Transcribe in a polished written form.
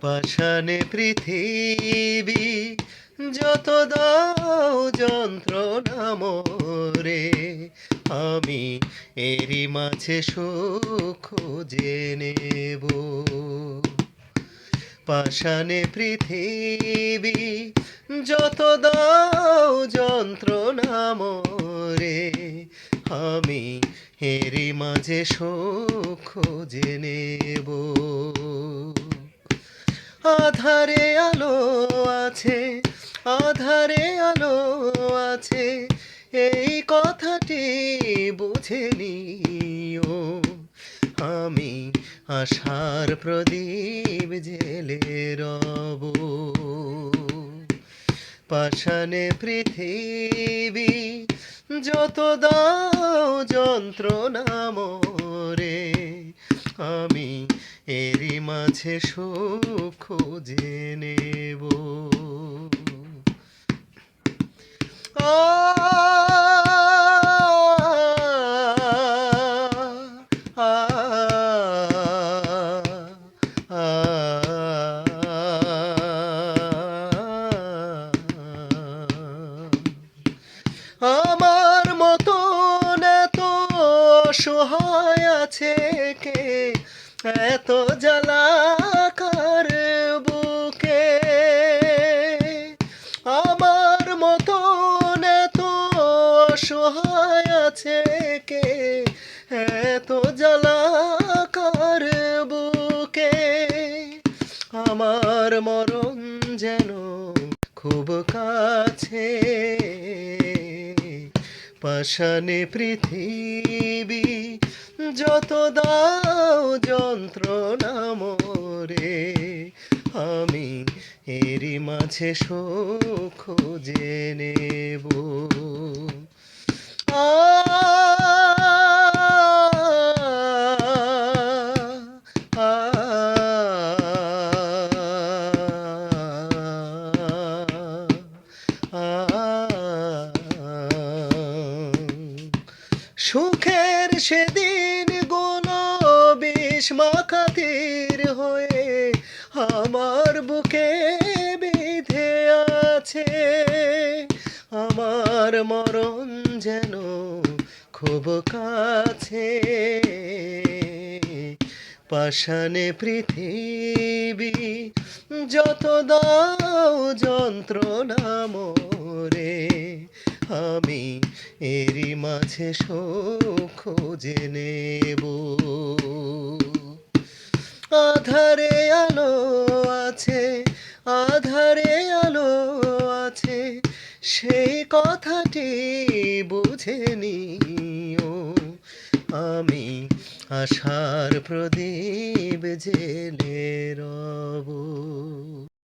পাষাণে পৃথিবী যত দাও যন্ত্রণা মোরে, আমি এরই মাঝে সুখ খুঁজে নেব। পাষাণে পৃথিবী যত দাও যন্ত্রণা মোরে, আমি এরই মাঝে সুখ খুঁজে নেব। আধারে আলো আছে, আধারে আলো আছে, এই কথাটি বুঝে নিও। আমি আশার প্রদীপ জেলে রব। পাষাণে পৃথিবী যত দাও যন্ত্রণা মোরে, আমি এরই মাঝে সুখ খুঁজে নেব। আ আ আ আমার মতন এত অসহায় আছে কে, এত জ্বালা কার বুকে। আমার মতন এত অসহায় আছে কে, এত জ্বালা কার বুকে। আমার মরণ যেন খুব কাছে। পাষাণে পৃথিবী যত দাও যন্ত্রণা মোরে, আমি এরই মাঝে সুখ খুঁজে নেব। আ সুখের সেদিন গুলো বিষ মাখাতির হয়ে আমার বুকে বিধে আছে। আমার মরণ যেন খুব কাছে। পাষাণে পৃথিবী যত দাও যন্ত্রণা মোরে, আমি এরই মাঝে সুখ খুঁজে নেব। আধারে আলো আছে, আধারে আলো আছে, সেই কথাটি বুঝে নিও। আমি আশার প্রদীপ জেলে রব।